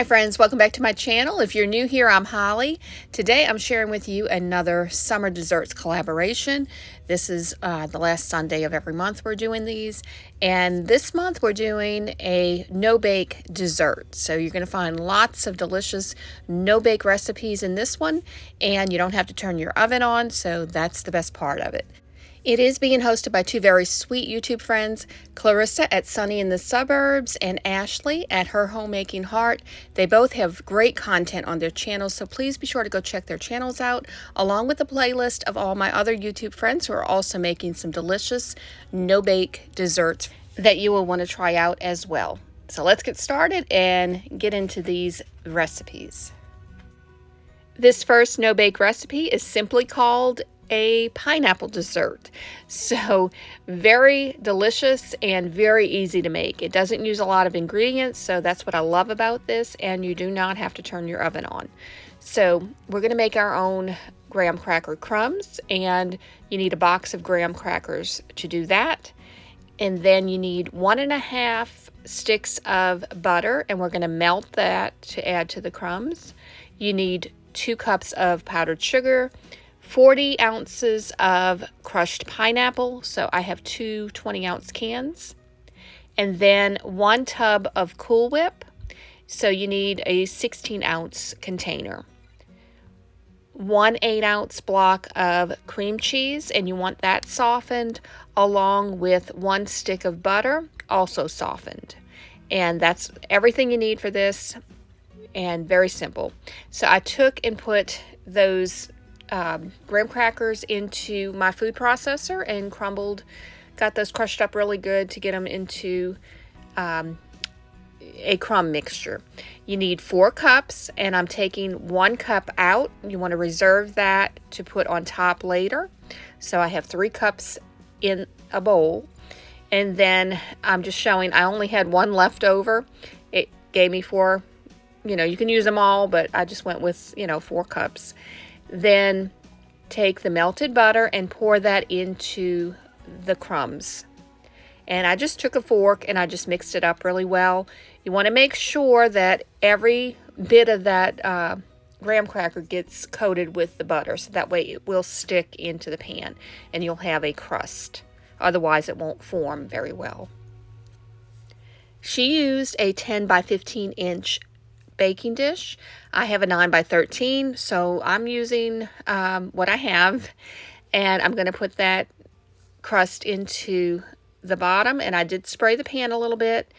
friends, welcome back to my channel. If you're new here, I'm Holly. Today I'm sharing with you another summer desserts collaboration. This is the last Sunday of every month we're doing these, and this month we're doing a no-bake dessert. So you're going to find lots of delicious no-bake recipes in this one, and you don't have to turn your oven on, so that's the best part of it. It is being hosted by two very sweet YouTube friends, Clarissa at Sunny in the Suburbs and Ashley at Her Homemaking Heart. They both have great content on their channels, so please be sure to go check their channels out, along with a playlist of all my other YouTube friends who are also making some delicious no-bake desserts that you will want to try out as well. So let's get started and get into these recipes. This first no-bake recipe is simply called a pineapple dessert. So very delicious and very easy to make. It doesn't use a lot of ingredients, so that's what I love about this, and you do not have to turn your oven on. So we're going to make our own graham cracker crumbs, and you need a box of graham crackers to do that. And then you need 1.5 sticks of butter, and we're going to melt that to add to the crumbs. You need 2 cups of powdered sugar, 40 ounces of crushed pineapple, so I have 2 20-ounce cans, and then 1 tub of Cool Whip, so you need a 16-ounce container. 1 8-ounce block of cream cheese, and you want that softened, along with 1 stick of butter, also softened. And that's everything you need for this, and very simple. So I took and put those graham crackers into my food processor and got those crushed up really good to get them into a crumb mixture. You need 4 cups, and I'm taking 1 cup out. You want to reserve that to put on top later. So I have 3 cups in a bowl, and then I'm just showing I only had 1 left over. It gave me 4, you can use them all, but I just went with 4 cups. Then take the melted butter and pour that into the crumbs. And I just took a fork and I just mixed it up really well. You want to make sure that every bit of that graham cracker gets coated with the butter, so that way it will stick into the pan and you'll have a crust. Otherwise it won't form very well. She used a 10 by 15 inch baking dish. I have a 9 by 13, so I'm using what I have, and I'm going to put that crust into the bottom, and I did spray the pan a little bit,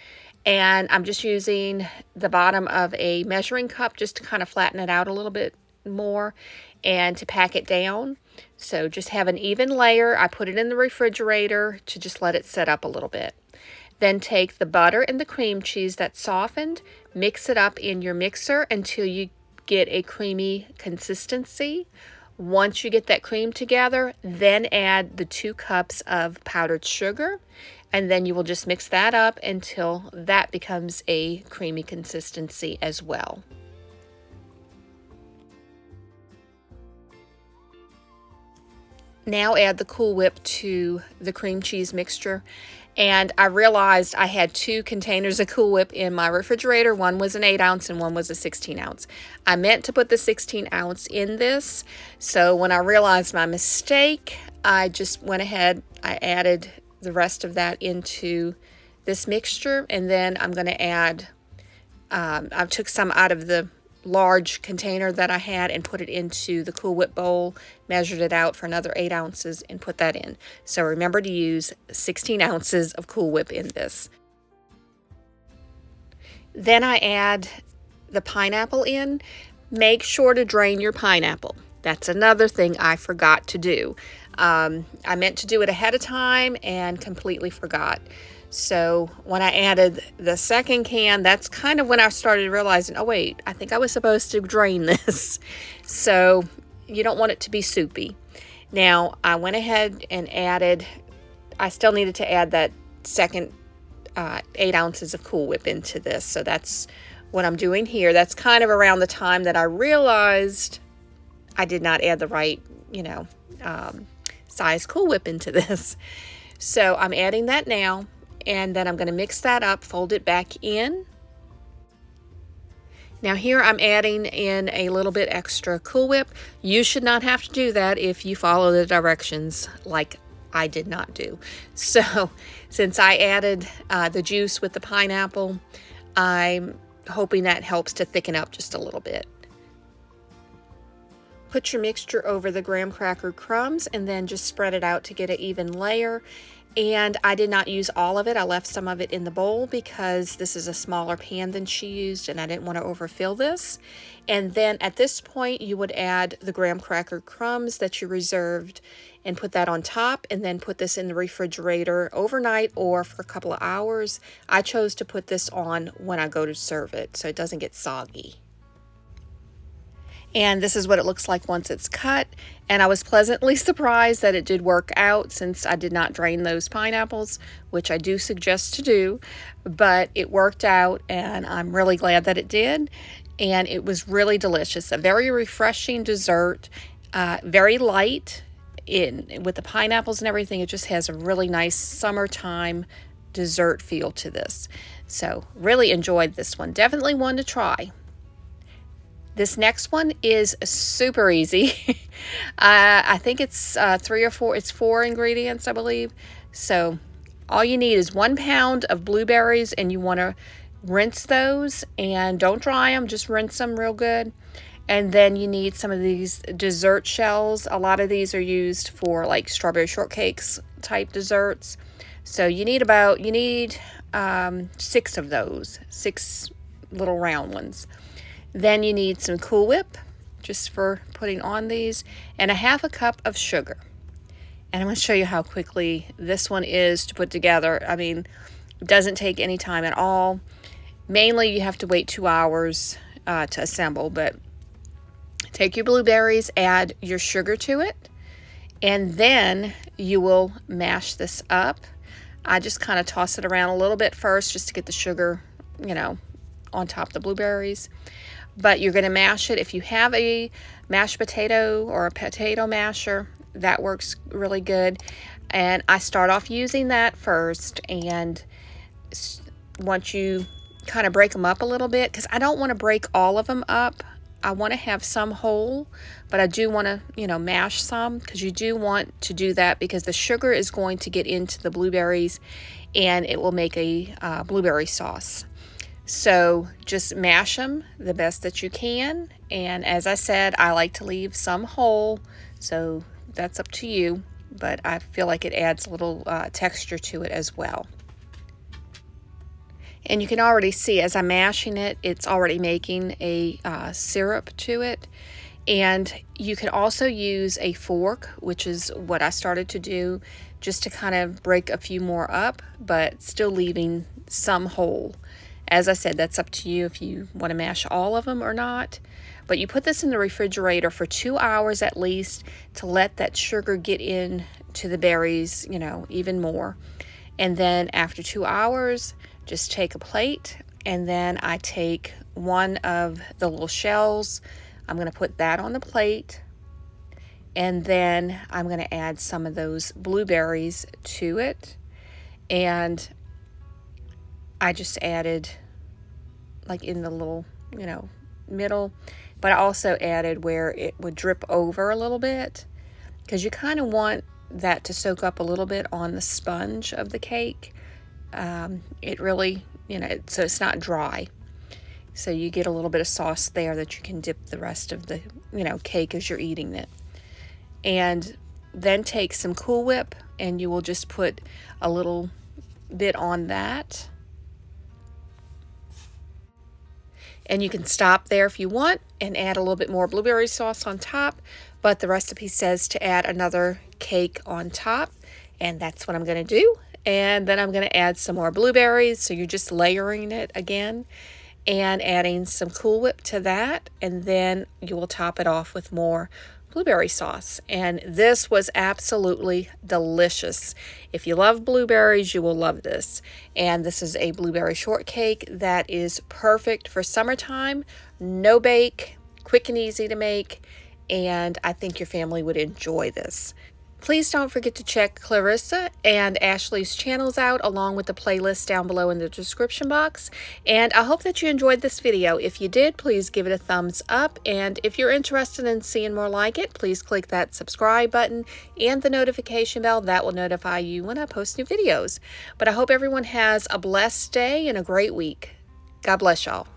and I'm just using the bottom of a measuring cup just to kind of flatten it out a little bit more and to pack it down. So just have an even layer. I put it in the refrigerator to just let it set up a little bit. Then take the butter and the cream cheese that's softened, mix it up in your mixer until you get a creamy consistency. Once you get that cream together, then add the 2 cups of powdered sugar, and then you will just mix that up until that becomes a creamy consistency as well. Now add the Cool Whip to the cream cheese mixture. And I realized I had 2 containers of Cool Whip in my refrigerator. One was an 8-ounce and one was a 16-ounce. I meant to put the 16-ounce in this. So when I realized my mistake, I just went ahead. I added the rest of that into this mixture. And then I'm going to add, I took some out of the large container that I had and put it into the Cool Whip bowl, measured it out for another 8 ounces and put that in. So remember to use 16 ounces of Cool Whip in this. Then I add the pineapple in. Make sure to drain your pineapple. That's another thing I forgot to do. I meant to do it ahead of time and completely forgot. So when I added the second can, that's kind of when I started realizing, oh wait, I think I was supposed to drain this. So you don't want it to be soupy. Now I went ahead and added, I still needed to add that second 8 ounces of Cool Whip into this. So that's what I'm doing here. That's kind of around the time that I realized I did not add the right, size Cool Whip into this. So I'm adding that now. And then I'm going to mix that up, fold it back in, Now here I'm adding in a little bit extra Cool Whip. You should not have to do that if you follow the directions like I did not do. So since I added the juice with the pineapple, I'm hoping that helps to thicken up just a little bit. Put your mixture over the graham cracker crumbs and then just spread it out to get an even layer. And I did not use all of it. I left some of it in the bowl because this is a smaller pan than she used and I didn't want to overfill this. And then at this point you would add the graham cracker crumbs that you reserved and put that on top, and then put this in the refrigerator overnight or for a couple of hours. I chose to put this on when I go to serve it so it doesn't get soggy. And this is what it looks like once it's cut. And I was pleasantly surprised that it did work out since I did not drain those pineapples, which I do suggest to do. But it worked out and I'm really glad that it did. And it was really delicious. A very refreshing dessert, very light with the pineapples and everything. It just has a really nice summertime dessert feel to this. So really enjoyed this one. Definitely one to try. This next one is super easy. I think it's 3 or 4, it's 4 ingredients, I believe. So all you need is 1 pound of blueberries, and you want to rinse those and don't dry them, just rinse them real good. And then you need some of these dessert shells. A lot of these are used for like strawberry shortcakes type desserts. So you need 6 of those, 6 little round ones. Then you need some Cool Whip, just for putting on these, and a 1/2 cup of sugar. And I'm going to show you how quickly this one is to put together. I mean, it doesn't take any time at all. Mainly you have to wait 2 hours to assemble, but take your blueberries, add your sugar to it, and then you will mash this up. I just kind of toss it around a little bit first just to get the sugar, on top of the blueberries. But you're going to mash it. If you have a mashed potato or a potato masher, that works really good. And I start off using that first. And once you kind of break them up a little bit, because I don't want to break all of them up. I want to have some whole, but I do want to, mash some, because you do want to do that because the sugar is going to get into the blueberries and it will make a blueberry sauce. So just mash them the best that you can. And as I said, I like to leave some whole, so that's up to you. But I feel like it adds a little texture to it as well. And you can already see as I'm mashing it, it's already making a syrup to it. And you can also use a fork, which is what I started to do, just to kind of break a few more up, but still leaving some whole. As I said, that's up to you if you want to mash all of them or not. But you put this in the refrigerator for 2 hours at least to let that sugar get in to the berries, even more. And then after 2 hours, just take a plate, and then I take one of the little shells. I'm going to put that on the plate. And then I'm going to add some of those blueberries to it. And I just added like in the little, middle, but I also added where it would drip over a little bit, because you kind of want that to soak up a little bit on the sponge of the cake. It really, so it's not dry. So you get a little bit of sauce there that you can dip the rest of the, cake as you're eating it. And then take some Cool Whip and you will just put a little bit on that. And you can stop there if you want and add a little bit more blueberry sauce on top. But the recipe says to add another cake on top. And that's what I'm going to do. And then I'm going to add some more blueberries. So you're just layering it again and adding some Cool Whip to that. And then you will top it off with more blueberry sauce. And this was absolutely delicious. If you love blueberries, you will love this. And this is a blueberry shortcake that is perfect for summertime. No bake, quick and easy to make. And I think your family would enjoy this. Please don't forget to check Clarissa and Ashley's channels out along with the playlist down below in the description box. And I hope that you enjoyed this video. If you did, please give it a thumbs up. And if you're interested in seeing more like it, please click that subscribe button and the notification bell. That will notify you when I post new videos. But I hope everyone has a blessed day and a great week. God bless y'all.